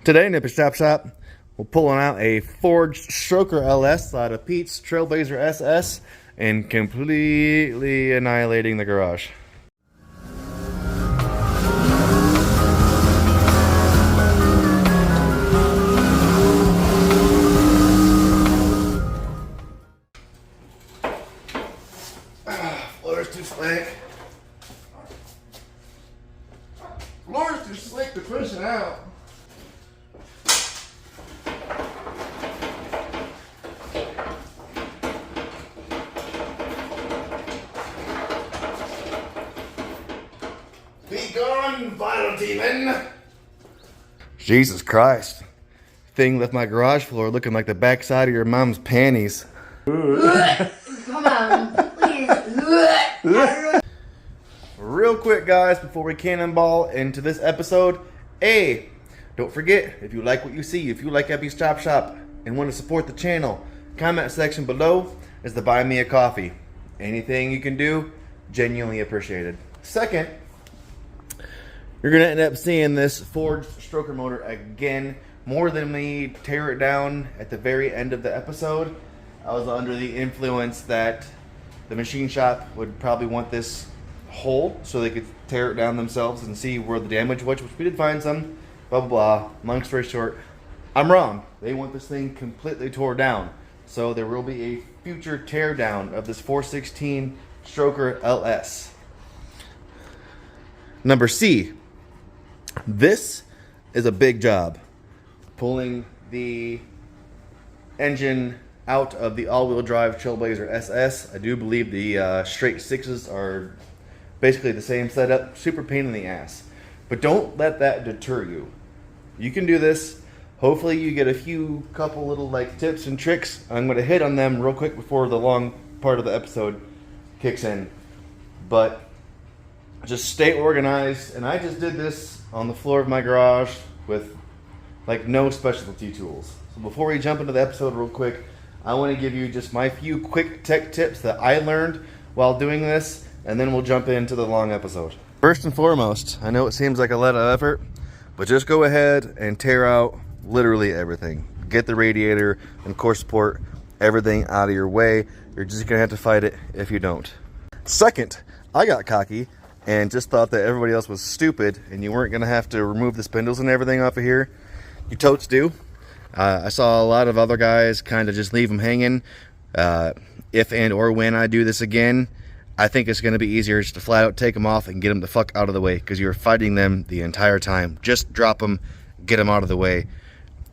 Today in Eppy Chop Shop, we're pulling out a forged Stroker LS out of Pete's Trailblazer SS and completely annihilating the garage. Floor's too slick. Floor's too slick to push it out. Be gone, vital demon! Jesus Christ. Thing left my garage floor looking like the backside of your mom's panties. Come on, please. Real quick, guys, before we cannonball into this episode, don't forget, if you like what you see, if you like Eppy's Chop Shop and want to support the channel, comment section below is the buy me a coffee. Anything you can do, genuinely appreciated. Second, you're going to end up seeing this forged stroker motor again. More than me tear it down at the very end of the episode. I was under the influence that the machine shop would probably want this whole so they could tear it down themselves and see where the damage was, which we did find some. Blah, blah, blah. Long story short, I'm wrong. They want this thing completely tore down. So there will be a future tear down of this 416 Stroker LS. Number C. This is a big job. Pulling the engine out of the all-wheel drive Trailblazer SS. I do believe the straight sixes are basically the same setup. Super pain in the ass. But don't let that deter you. You can do this. Hopefully you get a couple little tips and tricks. I'm going to hit on them real quick before the long part of the episode kicks in. But just stay organized. And I just did this on the floor of my garage with no specialty tools. So before we jump into the episode real quick, I want to give you just my few quick tech tips that I learned while doing this, and then we'll jump into the long episode. First and foremost, I know it seems like a lot of effort, but just go ahead and tear out literally everything. Get the radiator and core support, everything out of your way. You're just gonna have to fight it if you don't. Second, I got cocky and just thought that everybody else was stupid and you weren't gonna have to remove the spindles and everything off of here. You totes do. I saw a lot of other guys kind of just leave them hanging. If and or when I do this again, I think it's going to be easier just to flat out take them off and get them the fuck out of the way, because you're fighting them the entire time. Just drop them, get them out of the way.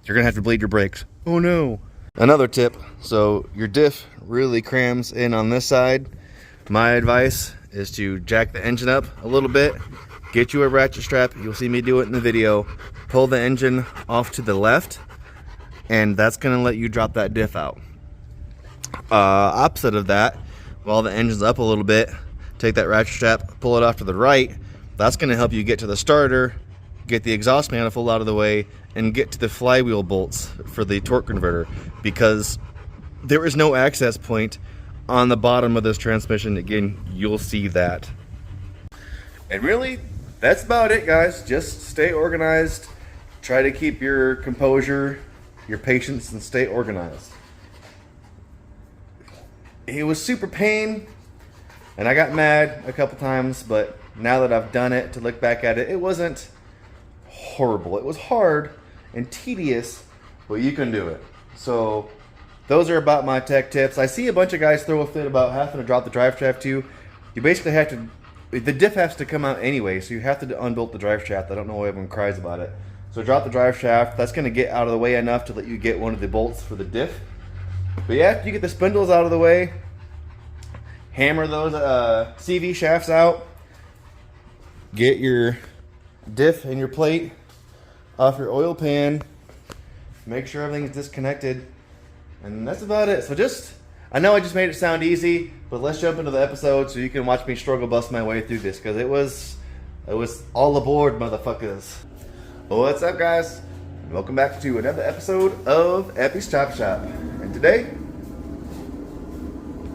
You're going to have to bleed your brakes. Oh no. Another tip, so your diff really crams in on this side. My advice is to jack the engine up a little bit, get you a ratchet strap. You'll see me do it in the video. Pull the engine off to the left, and that's going to let you drop that diff out. Opposite of that, while the engine's up a little bit, take that ratchet strap, pull it off to the right. That's going to help you get to the starter, get the exhaust manifold out of the way, and get to the flywheel bolts for the torque converter, because there is no access point on the bottom of this transmission. Again, you'll see that. And really, that's about it, guys. Just stay organized. Try to keep your composure, your patience, and stay organized. It was super pain, and I got mad a couple times, but now that I've done it, to look back at it, it wasn't horrible. It was hard and tedious, but you can do it. So those are about my tech tips. I see a bunch of guys throw a fit about having to drop the drive shaft too. You basically have to, the diff has to come out anyway, so you have to unbolt the drive shaft. I don't know why everyone cries about it. So drop the drive shaft. That's going to get out of the way enough to let you get one of the bolts for the diff. But yeah, after you get the spindles out of the way, hammer those CV shafts out, get your diff and your plate off your oil pan, make sure everything's disconnected, and that's about it. So I know I just made it sound easy, but let's jump into the episode so you can watch me struggle bust my way through this, because it was all aboard, motherfuckers. Well, what's up, guys? Welcome back to another episode of Eppy's Chop Shop. And today,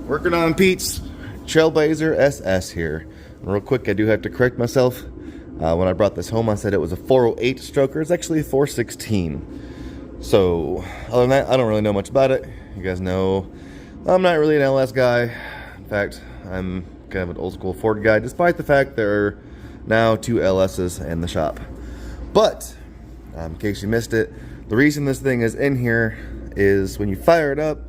working on Pete's Trailblazer SS here. Real quick, I do have to correct myself. When I brought this home, I said it was a 408 stroker. It's actually a 416. So, other than that, I don't really know much about it. You guys know I'm not really an LS guy. In fact, I'm kind of an old school Ford guy, despite the fact there are now 2 LSs in the shop. But, in case you missed it, the reason this thing is in here is when you fire it up,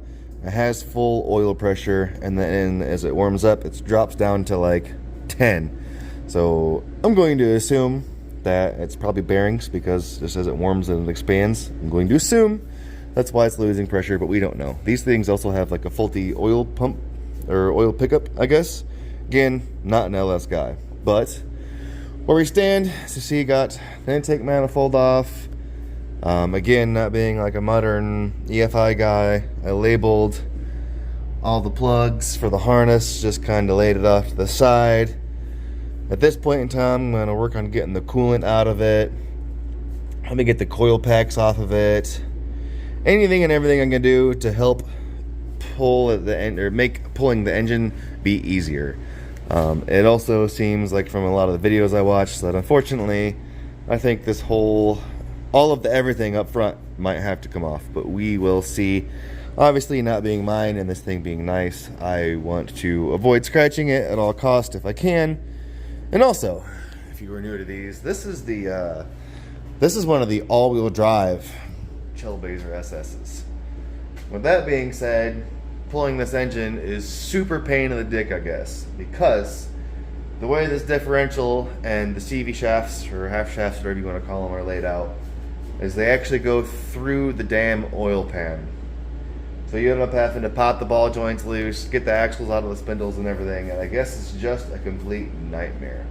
it has full oil pressure, and then as it warms up, it drops down to like 10. So I'm going to assume that it's probably bearings, because just as it warms and it expands, I'm going to assume that's why it's losing pressure, but we don't know. These things also have like a faulty oil pump or oil pickup, I guess. Again, not an LS guy, but where we stand, so see, got the intake manifold off. Again, not being like a modern EFI guy, I labeled all the plugs for the harness, just kind of laid it off to the side. At this point in time, I'm going to work on getting the coolant out of it. Let me get the coil packs off of it. Anything and everything I'm going to do to help pull at the end, or make pulling the engine be easier. It also seems like from a lot of the videos I watched that unfortunately, I think this whole, all of the everything up front might have to come off, but we will see. Obviously, not being mine and this thing being nice, I want to avoid scratching it at all costs if I can. And also, if you were new to these, this is one of the all-wheel drive trailblazer SS's. With that being said, pulling this engine is super pain in the dick, I guess, because the way this differential and the CV shafts, or half shafts, whatever you want to call them, are laid out, is they actually go through the damn oil pan. So you end up having to pop the ball joints loose, get the axles out of the spindles and everything, and I guess it's just a complete nightmare.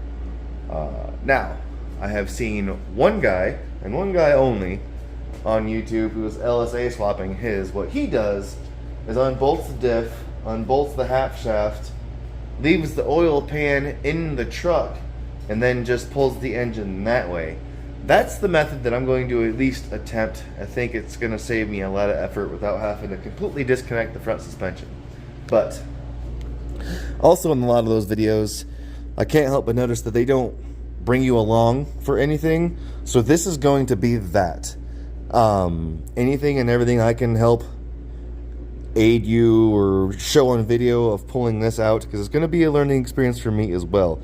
Now, I have seen one guy, and one guy only, on YouTube who is LSA swapping his. What he does is unbolts the diff, unbolts the half shaft, leaves the oil pan in the truck, and then just pulls the engine that way. That's the method that I'm going to at least attempt. I think it's going to save me a lot of effort without having to completely disconnect the front suspension. But also in a lot of those videos, I can't help but notice that they don't bring you along for anything. So this is going to be that. Anything and everything I can help aid you or show on video of pulling this out, because it's going to be a learning experience for me as well,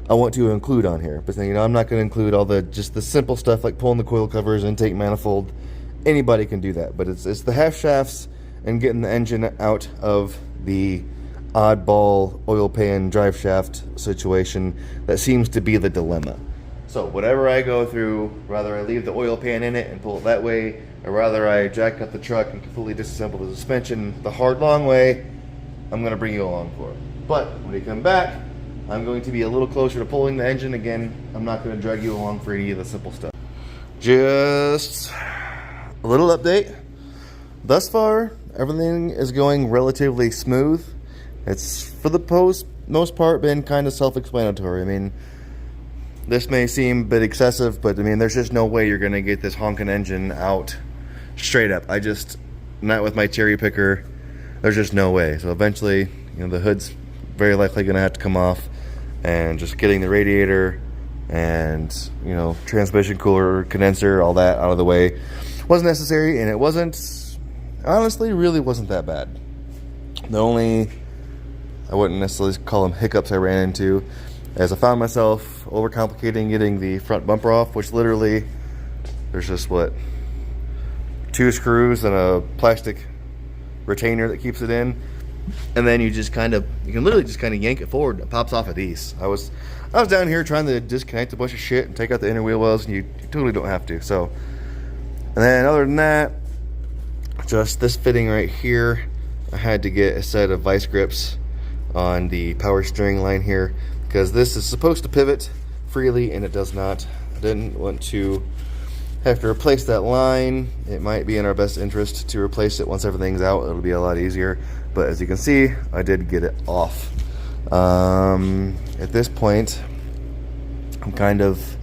I want to include on here. But I'm not going to include all the just the simple stuff like pulling the coil covers, intake manifold. Anybody can do that, but it's the half shafts and getting the engine out of the oddball oil pan drive shaft situation that seems to be the dilemma. So whatever I go through, whether I leave the oil pan in it and pull it that way, or rather I jack up the truck and completely disassemble the suspension the hard, long way, I'm going to bring you along for it. But when we come back, I'm going to be a little closer to pulling the engine again. I'm not going to drag you along for any of the simple stuff. Just a little update. Thus far, everything is going relatively smooth. It's, for the most part, been kind of self-explanatory. I mean, this may seem a bit excessive, but I mean, there's just no way you're going to get this honking engine out straight up. Not with my cherry picker, there's just no way. So eventually, the hood's very likely going to have to come off, and just getting the radiator and, transmission cooler, condenser, all that out of the way was necessary, and it wasn't, honestly, really wasn't that bad. The only, I wouldn't necessarily call them hiccups I ran into, as I found myself overcomplicating getting the front bumper off, which literally, there's just 2 screws and a plastic retainer that keeps it in, and then you can literally just kind of yank it forward, and it pops off of these. I was down here trying to disconnect a bunch of shit and take out the inner wheel wells, and you totally don't have to. So, and then other than that, just this fitting right here, I had to get a set of vice grips on the power steering line here, because this is supposed to pivot freely and it does not. I didn't want to have to replace that line. It might be in our best interest to replace it once everything's out. It'll be a lot easier, but as you can see, I did get it off. At this point, I'm kind of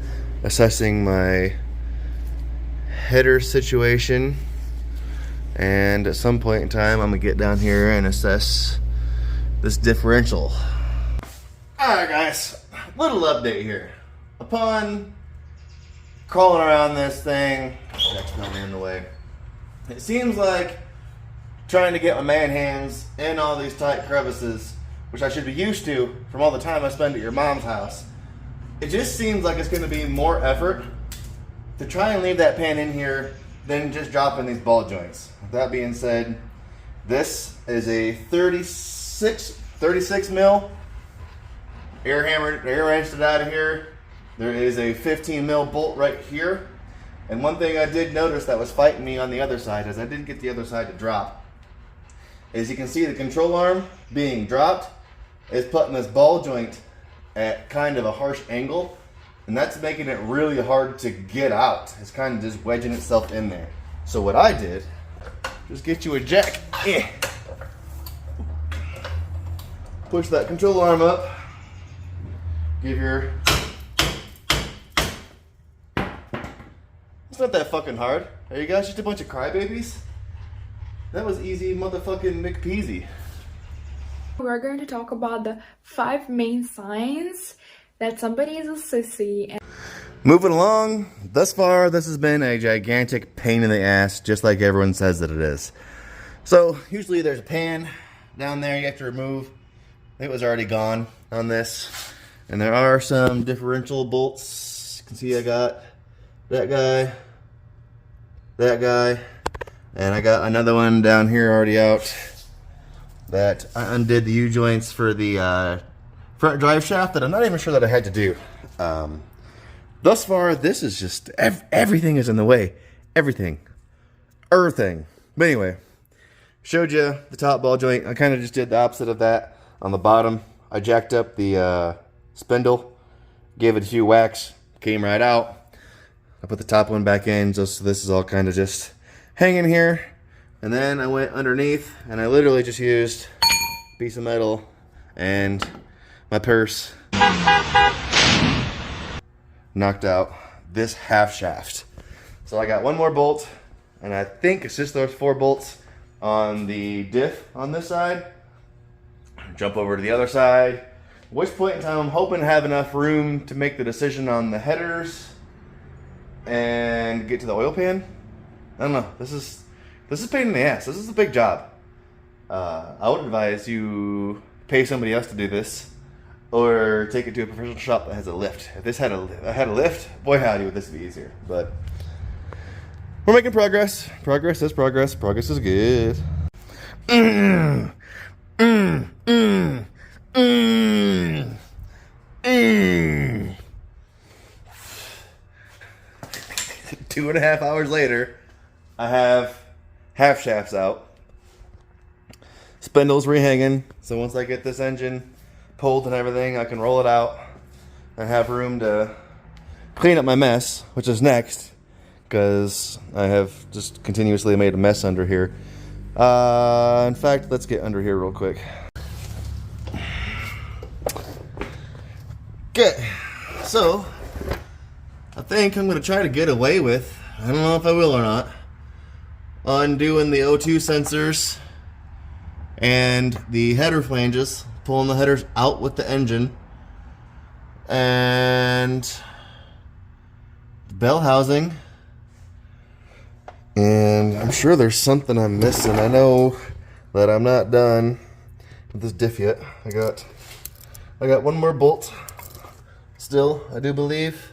assessing my header situation, and at some point in time I'm gonna get down here and assess this differential. Alright guys, little update here. upon crawling around this thing, that's not in the way. It seems like trying to get my man hands in all these tight crevices, which I should be used to from all the time I spend at your mom's house. It just seems like it's going to be more effort to try and leave that pan in here than just dropping these ball joints. With that being said, this is a 36 mil air hammered, air wrenched it out of here. There is a 15 mil bolt right here. And one thing I did notice that was fighting me on the other side, as I didn't get the other side to drop, is you can see the control arm being dropped is putting this ball joint at kind of a harsh angle, and that's making it really hard to get out. It's kind of just wedging itself in there. So what I did, just get you a jack, push that control arm up, give your, it's not that fucking hard. Are you guys just a bunch of crybabies? That was easy motherfucking McPeasy. We're going to talk about the 5 main signs that somebody is a sissy. Moving along, thus far this has been a gigantic pain in the ass, just like everyone says that it is. So usually there's a pan down there you have to remove. It was already gone on this. And there are some differential bolts. You can see I got that guy, and I got another one down here already out that I undid the U-joints for the front drive shaft that I'm not even sure that I had to do. Thus far, this is just, everything is in the way. Everything. But anyway, showed you the top ball joint. I kind of just did the opposite of that. On the bottom, I jacked up the spindle, gave it a few whacks, came right out. I put the top one back in, just so this is all kind of just hanging here. And then I went underneath, and I literally just used a piece of metal and my purse. Knocked out this half shaft. So I got one more bolt, and I think it's just those 4 bolts on the diff on this side. Jump over to the other side. At which point in time I'm hoping to have enough room to make the decision on the headers and get to the oil pan. I don't know. This is a pain in the ass. This is a big job. I would advise you pay somebody else to do this, or take it to a professional shop that has a lift. If this had a lift, boy howdy would this be easier. But we're making progress. Progress is progress. Progress is good. 2.5 hours later, I have half shafts out. Spindles rehanging. So once I get this engine pulled and everything, I can roll it out and have room to clean up my mess, which is next, because I have just continuously made a mess under here. In fact, let's get under here real quick. Okay, so I think I'm going to try to get away with, I don't know if I will or not, undoing the O2 sensors and the header flanges, pulling the headers out with the engine, and the bell housing. And I'm sure there's something I'm missing. I know that I'm not done with this diff yet. I got one more bolt still, I do believe.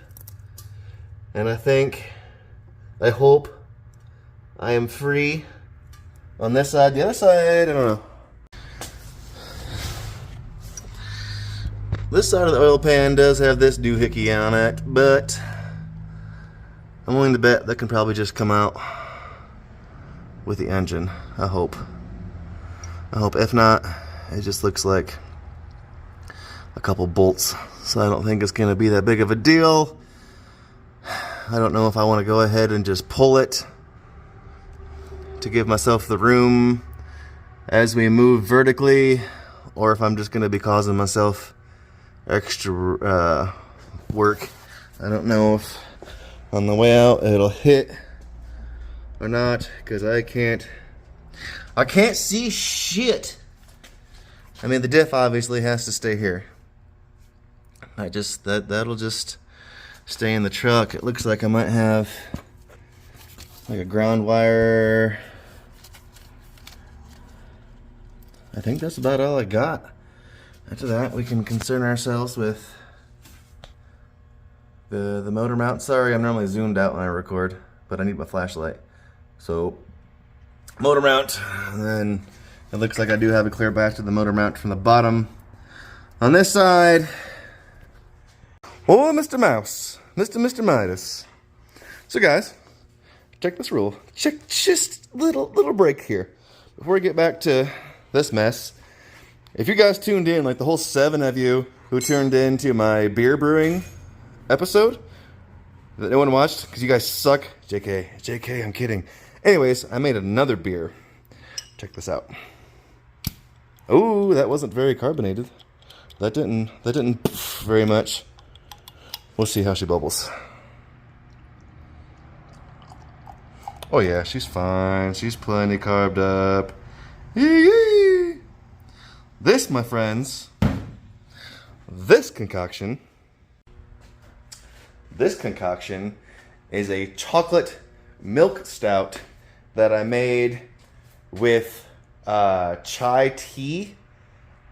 And I hope I am free on this side. The other side, I don't know. This side of the oil pan does have this doohickey on it, but I'm willing to bet that can probably just come out with the engine. I hope. If not, it just looks like a couple bolts, so I don't think it's going to be that big of a deal. I don't know if I want to go ahead and just pull it to give myself the room as we move vertically, or if I'm just going to be causing myself extra work. I don't know if on the way out it'll hit or not, because I can't see shit. I mean, the diff obviously has to stay here. That'll just stay in the truck. It looks like I might have like a ground wire. I think that's about all I got. After that, we can concern ourselves with the motor mount. Sorry, I'm normally zoomed out when I record, but I need my flashlight. So, motor mount, and then it looks like I do have a clear batch of the motor mount from the bottom. On this side, oh, Mr. Mouse, Mr. Midas. So guys, check this rule. Check just little break here. Before we get back to this mess, if you guys tuned in, like the whole 7 of you who tuned in to my beer brewing episode that no one watched because you guys suck. JK, I'm kidding. Anyways, I made another beer. Check this out. Oh, that wasn't very carbonated. That didn't very much. We'll see how she bubbles. Oh yeah, she's fine. She's plenty carved up. Yee-yee. This, my friends, this concoction is a chocolate milk stout that I made with chai tea,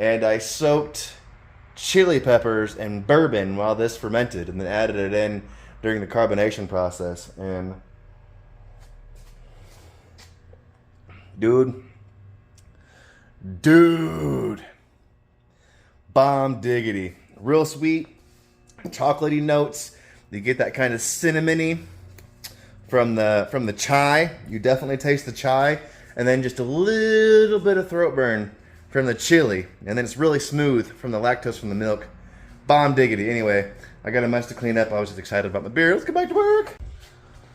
and I soaked chili peppers and bourbon while this fermented, and then added it in during the carbonation process. And dude, bomb diggity, real sweet, chocolatey notes. You get that kind of cinnamony from the chai. You definitely taste the chai, and then just a little bit of throat burn from the chili, and then it's really smooth from the lactose from the milk. Bomb diggity. Anyway, I got a mess to clean up. I was just excited about my beer. Let's get back to work.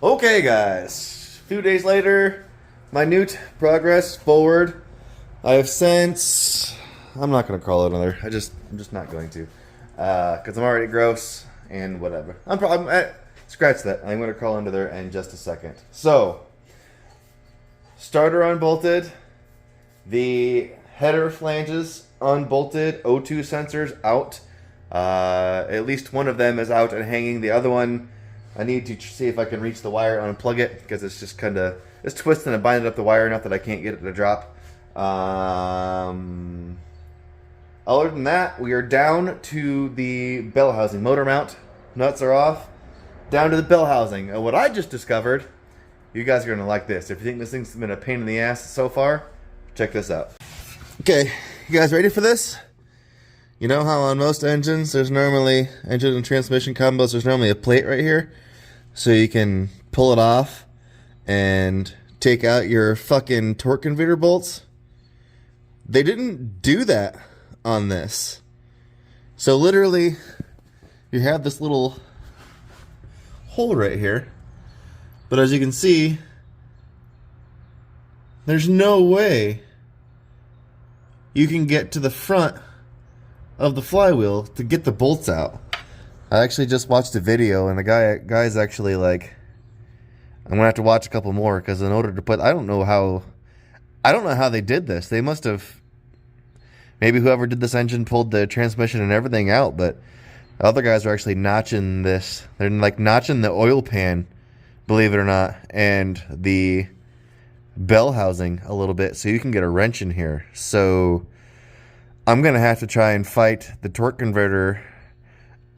Okay, guys. A few days later, minute progress forward. I have since, I'm not going to call it another. I'm just not going to, because I'm already gross and whatever. Scratch that. I'm going to crawl under there in just a second. So, starter unbolted, the header flanges unbolted, O2 sensors out. At least one of them is out and hanging. The other one, I need to see if I can reach the wire and unplug it, because it's just kind of, it's twisting and binding up the wire enough that I can't get it to drop. Other than that, we are down to the bell housing. Motor mount nuts are off. Down to the bell housing. What I just discovered, you guys are going to like this. If you think this thing's been a pain in the ass so far, check this out. Okay, you guys ready for this? You know how on most engines, there's normally, engine and transmission combos, there's normally a plate right here, so you can pull it off and take out your fucking torque converter bolts? They didn't do that on this. So literally, you have this little hole right here, but as you can see, there's no way you can get to the front of the flywheel to get the bolts out. I actually just watched a video, and the guy's actually like, I'm gonna have to watch a couple more, because in order to put, I don't know how they did this. They must have, maybe whoever did this engine pulled the transmission and everything out, but the other guys are actually notching this. They're like notching the oil pan, believe it or not, and the bell housing a little bit, so you can get a wrench in here. So I'm gonna have to try and fight the torque converter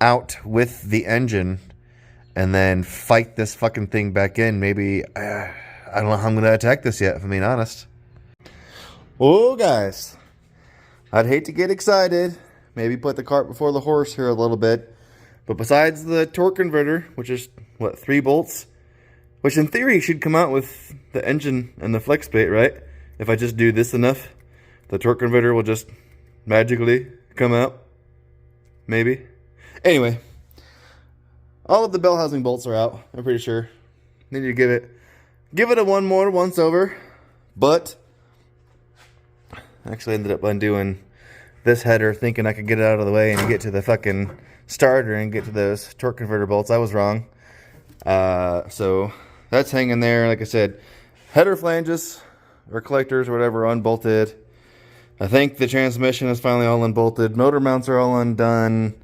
out with the engine, and then fight this fucking thing back in. Maybe, I don't know how I'm gonna attack this yet, if I'm being honest. Oh, guys, I'd hate to get excited, maybe put the cart before the horse here a little bit, but besides the torque converter, which is, what, 3 bolts, which in theory should come out with the engine and the flex plate, right? If I just do this enough, the torque converter will just magically come out, maybe. Anyway, all of the bell housing bolts are out, I'm pretty sure. Need to give it a one more once over, but I actually ended up undoing this header, thinking I could get it out of the way and get to the fucking starter and get to those torque converter bolts. I was wrong. So that's hanging there. Like I said, header flanges or collectors or whatever unbolted. I think the transmission is finally all unbolted. Motor mounts are all undone.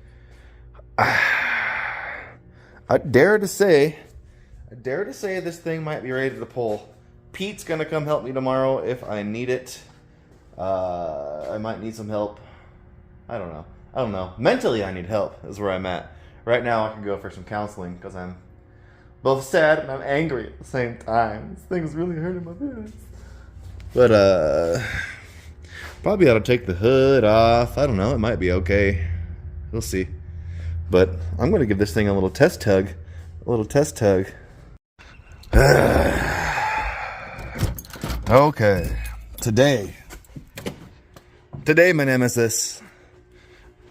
I dare to say this thing might be ready to pull. Pete's gonna come help me tomorrow if I need it. I might need some help. I don't know. Mentally, I need help is where I'm at. Right now, I can go for some counseling because I'm both sad and I'm angry at the same time. This thing's really hurting my feelings. But, probably ought to take the hood off. I don't know. It might be okay. We'll see. But I'm going to give this thing a little test tug. Okay. Today, my nemesis.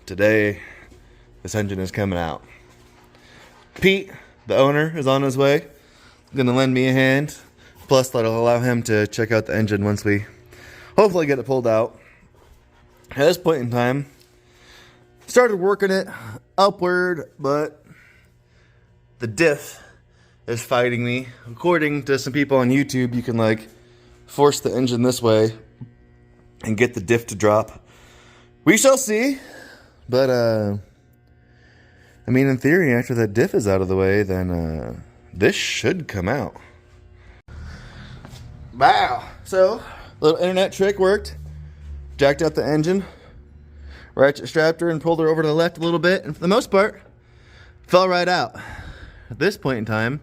Today, this engine is coming out. Pete, the owner, is on his way. Gonna lend me a hand. Plus, that'll allow him to check out the engine once we hopefully get it pulled out. At this point in time, started working it upward, but the diff is fighting me. According to some people on YouTube, you can like force the engine this way and get the diff to drop. We shall see. But, I mean, in theory, after that diff is out of the way, then, this should come out. Wow. So, little internet trick worked. Jacked out the engine. Ratchet strapped her and pulled her over to the left a little bit. And for the most part, fell right out. At this point in time,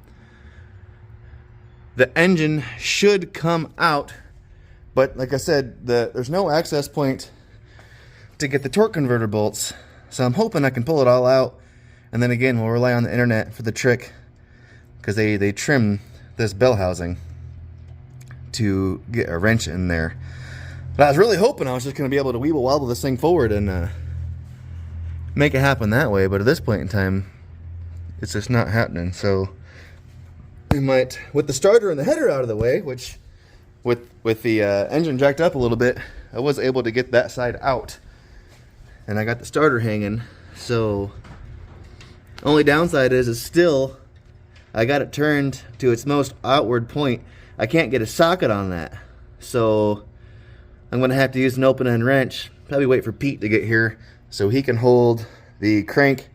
the engine should come out. But, like I said, there's no access point to get the torque converter bolts, so I'm hoping I can pull it all out, and then again we'll rely on the internet for the trick, because they trim this bell housing to get a wrench in there. But I was really hoping I was just going to be able to weeble wobble this thing forward and make it happen that way, but at this point in time it's just not happening. So we might, with the starter and the header out of the way, which with the engine jacked up a little bit, I was able to get that side out. And I got the starter hanging, so only downside is still I got it turned to its most outward point. I can't get a socket on that, so I'm gonna have to use an open end wrench. Probably wait for Pete to get here so he can hold the crank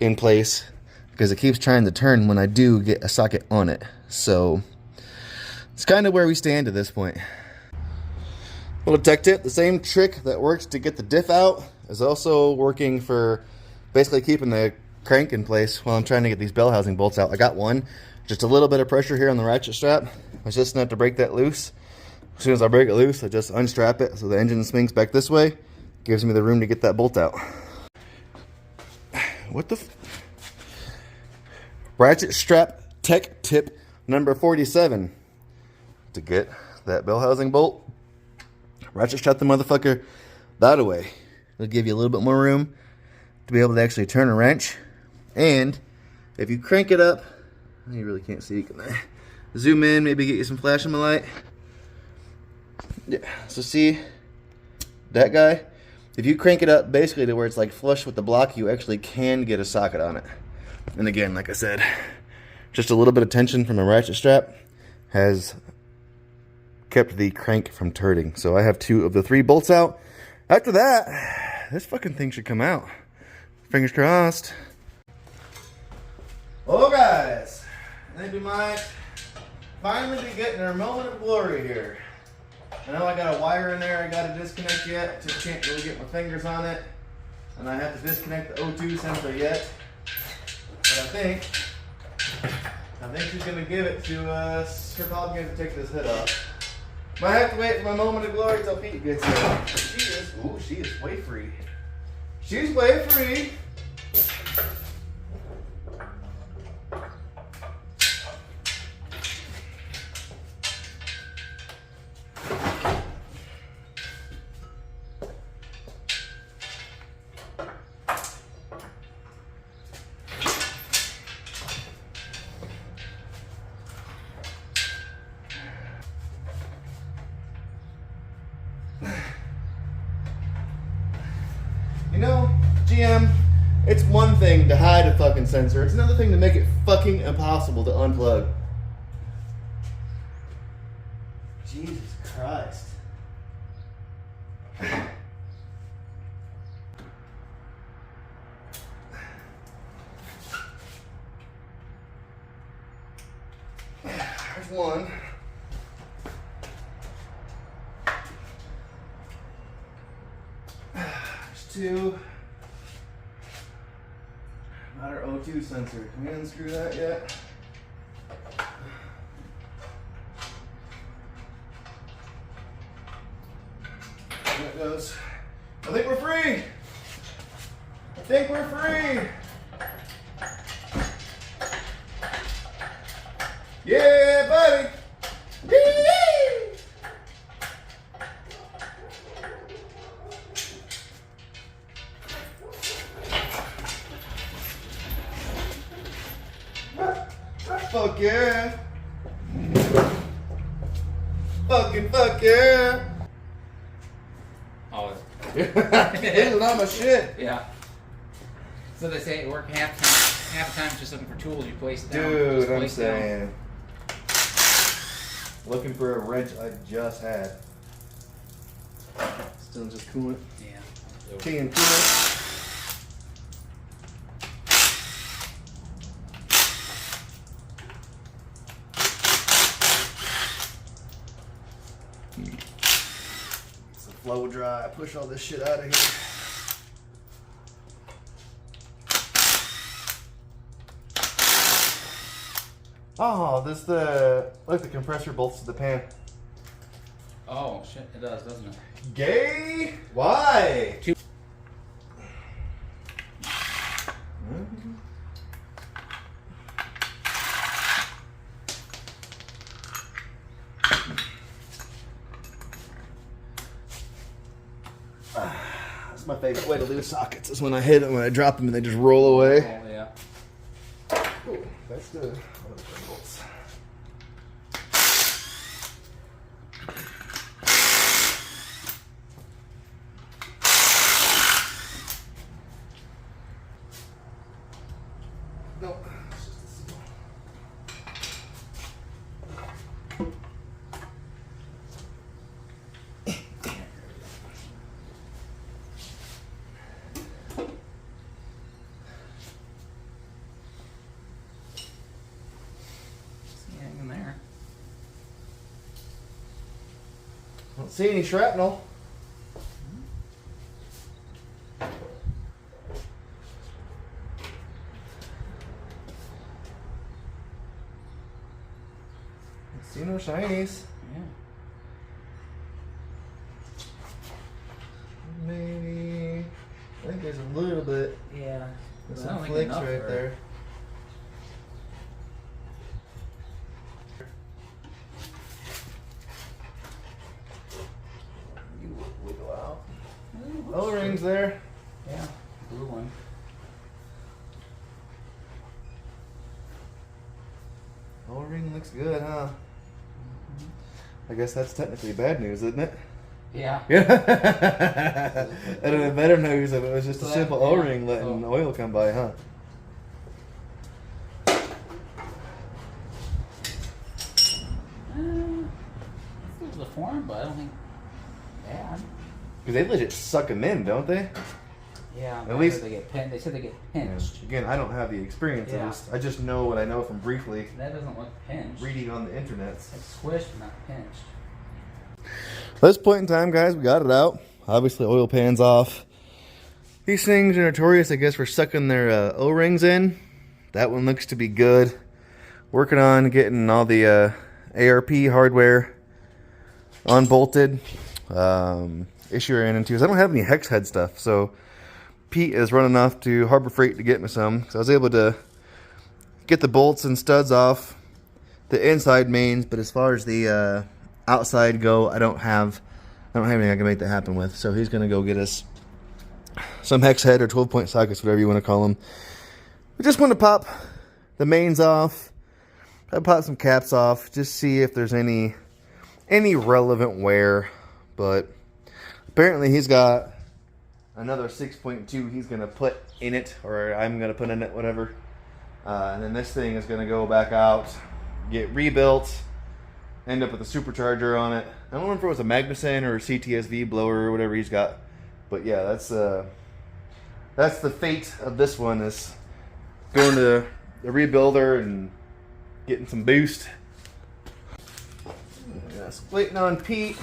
in place, because it keeps trying to turn when I do get a socket on it. So it's kind of where we stand at this point. Little tech tip: the same trick that works to get the diff out is also working for basically keeping the crank in place while I'm trying to get these bell housing bolts out. I got one. Just a little bit of pressure here on the ratchet strap. I was just enough to break that loose. As soon as I break it loose, I just unstrap it so the engine swings back this way. Gives me the room to get that bolt out. What the ratchet strap tech tip number 47. To get that bell housing bolt, ratchet strap the motherfucker that way. It'll give you a little bit more room to be able to actually turn a wrench. And if you crank it up, you really can't see. You can zoom in, maybe get you some flash on my light. Yeah, so see that guy? If you crank it up basically to where it's like flush with the block, you actually can get a socket on it. And again, like I said, just a little bit of tension from the ratchet strap has kept the crank from turning. So I have 2 of the 3 bolts out. After that, this fucking thing should come out. Fingers crossed. Well, guys, I think we might finally be getting our moment of glory here. I know I got a wire in there I got to disconnect yet. Just can't really get my fingers on it. And I have to disconnect the O2 sensor yet. But I think she's going to give it to us. She's probably going to take this hood off. Might have to wait for my moment of glory till Pete gets here. She is way free. She's way free. You know, GM, it's one thing to hide a fucking sensor. It's another thing to make it fucking impossible to unplug. Jesus Christ. to not our O2 sensor. Can we unscrew that yet? There it goes. I think we're free. I think we're free. Yeah, buddy. Yee! Fuck yeah. Fuck yeah. Oh, This is not my shit. yeah. So they say it work half the time just looking for tools. You place it down. Dude, just I'm place it down. saying. Looking for a wrench I just had. Still just coolant. Yeah. Tea and coolant. It's the flow dry. Push all this shit out of here. Oh, this like the compressor bolts to the pan. Oh shit, it does, doesn't it? Gay? Why? Two. That's my favorite way to lose sockets is when I hit them, when I drop them and they just roll away. Oh yeah. Ooh, that's good. Bolts. Nope. It's just a seal. See anything in there? Don't see any shrapnel. Don't see no shinies. Yeah. Maybe. I think there's a little bit. Yeah. There's I don't some think flakes enough right for- there. You wiggle out. Ooh, O-rings there. Yeah. Blue one. O-ring looks good, huh? I guess that's technically bad news, isn't it? Yeah. Yeah. That'd have been better news if it was just a So simple that- yeah. O-ring letting Oh. oil come by, huh? It's the form, but I don't think bad. Because they legit suck them in, don't they? Yeah. At least- they get pinched. They said they get pinched. Again, I don't have the experience. Yeah. I just know what I know from briefly That doesn't look pinched. reading on the internet. It's squished, not pinched. At this point in time, guys, we got it out. Obviously, oil pan's off. These things are notorious, I guess, for sucking their O-rings in. That one looks to be good. Working on getting all the ARP hardware unbolted. Issue I ran into is I don't have any hex head stuff, so Pete is running off to Harbor Freight to get me some. So I was able to get the bolts and studs off the inside mains, but as far as the outside go, I don't have anything I can make that happen with. So he's gonna go get us some hex head or 12-point sockets, whatever you want to call them. We just want to pop the mains off, pop some caps off, just see if there's any relevant wear. But apparently he's got another 6.2 he's gonna put in it, or I'm gonna put in it, whatever. And then this thing is gonna go back out, get rebuilt, end up with a supercharger on it. I don't remember if it was a Magnuson or a CTSV blower or whatever he's got. But yeah, that's the fate of this one, is going to the rebuilder and getting some boost. Just waiting on Pete.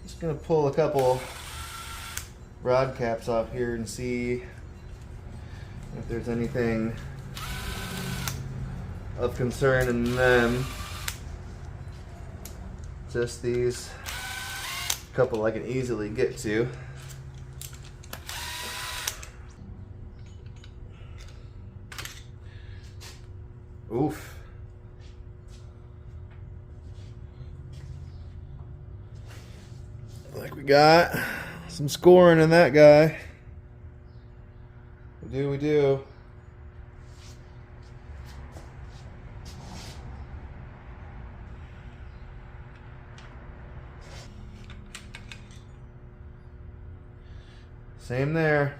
Just gonna pull a couple rod caps off here and see if there's anything of concern in them. Just these couple I can easily get to. Oof. Like we got some scoring in that guy. We do. Same there.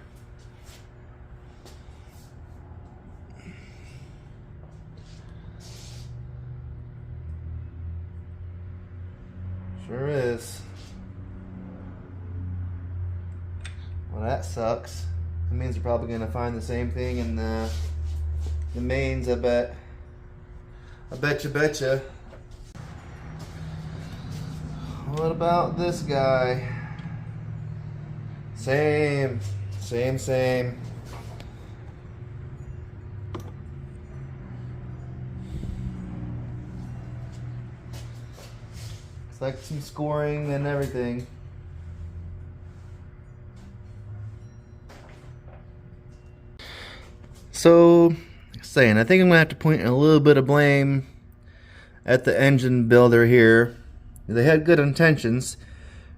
Sure is. Well, that sucks. That means we're probably going to find the same thing in the mains, I bet. I betcha. What about this guy? Same. Looks like some scoring and everything. So, saying, I think I'm gonna have to point a little bit of blame at the engine builder here. They had good intentions.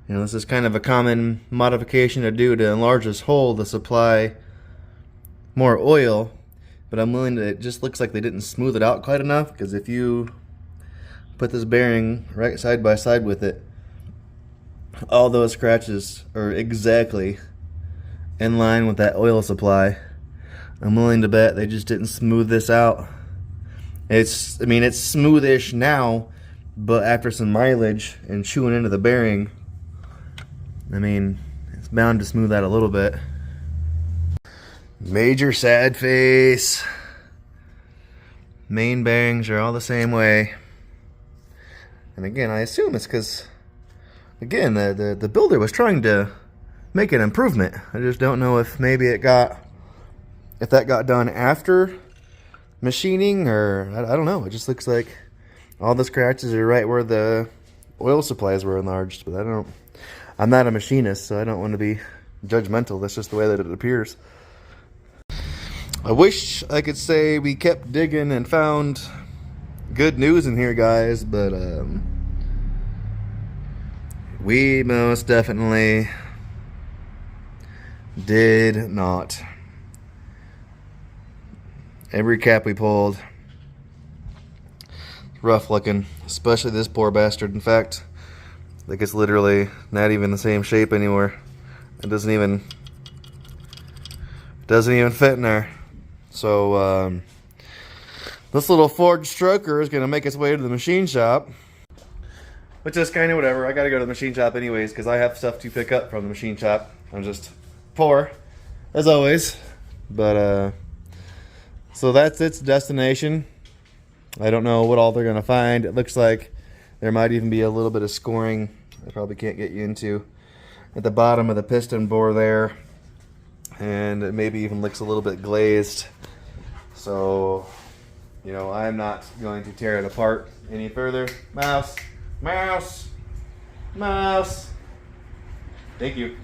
You know, this is kind of a common modification to do to enlarge this hole to supply more oil, but I'm willing to, it just looks like they didn't smooth it out quite enough, because if you put this bearing right side by side with it, all those scratches are exactly in line with that oil supply. I'm willing to bet they just didn't smooth this out. It's smoothish now, but after some mileage and chewing into the bearing, I mean, it's bound to smooth out a little bit. Major sad face. Main bearings are all the same way. And again, I assume it's because, again, the builder was trying to make an improvement. I just don't know if maybe if that got done after machining, or I don't know. It just looks like all the scratches are right where the oil supplies were enlarged, but I'm not a machinist, so I don't want to be judgmental. That's just the way that it appears. I wish I could say we kept digging and found good news in here, guys, but we most definitely did not. Every cap we pulled, rough looking, especially this poor bastard. In fact, like, it's literally not even the same shape anymore. It doesn't even fit in there. So this little forged stroker is gonna make its way to the machine shop, which is kind of whatever. I gotta go to the machine shop anyways because I have stuff to pick up from the machine shop. I'm just poor, as always. But so that's its destination. I don't know what all they're gonna find. It looks like there might even be a little bit of scoring I probably can't get you into at the bottom of the piston bore there, and it maybe even looks a little bit glazed. So, you know, I'm not going to tear it apart any further. Mouse. Thank you.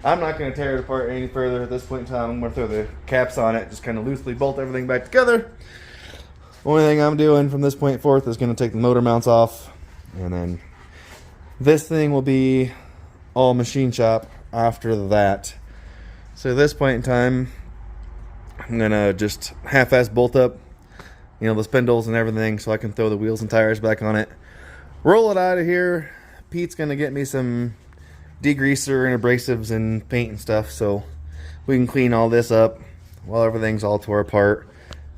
I'm not going to tear it apart any further at this point in time. I'm going to throw the caps on it, just kind of loosely bolt everything back together. Only thing I'm doing from this point forth is going to take the motor mounts off, and then this thing will be all machine shop after that. So at this point in time, I'm going to just half-ass bolt up, you know, the spindles and everything so I can throw the wheels and tires back on it. Roll it out of here. Pete's going to get me some degreaser and abrasives and paint and stuff so we can clean all this up while everything's all tore apart.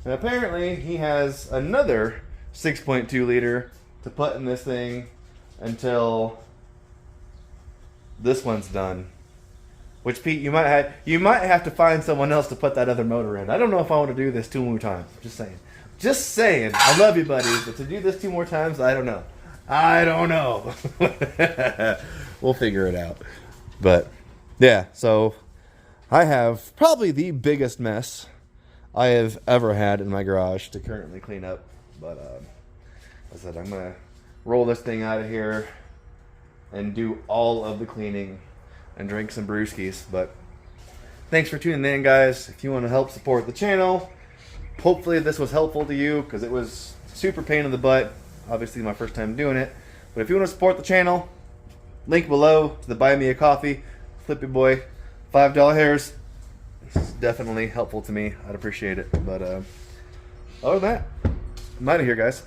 And apparently he has another 6.2 liter to put in this thing until this one's done. Which, Pete, you might have to find someone else to put that other motor in. I don't know if I want to do this 2 more times. Just saying. I love you, buddy, but to do this 2 more times, I don't know. We'll figure it out. But yeah, so I have probably the biggest mess I have ever had in my garage to currently clean up. But as I said, I'm going to roll this thing out of here and do all of the cleaning and drink some brewskis. But thanks for tuning in, guys. If you want to help support the channel, hopefully this was helpful to you, because it was super pain in the butt. Obviously my first time doing it. But if you want to support the channel, link below to the Buy Me a Coffee, Flippy Boy, $5 hairs. It's definitely helpful to me. I'd appreciate it. But other than that, I'm out of here, guys.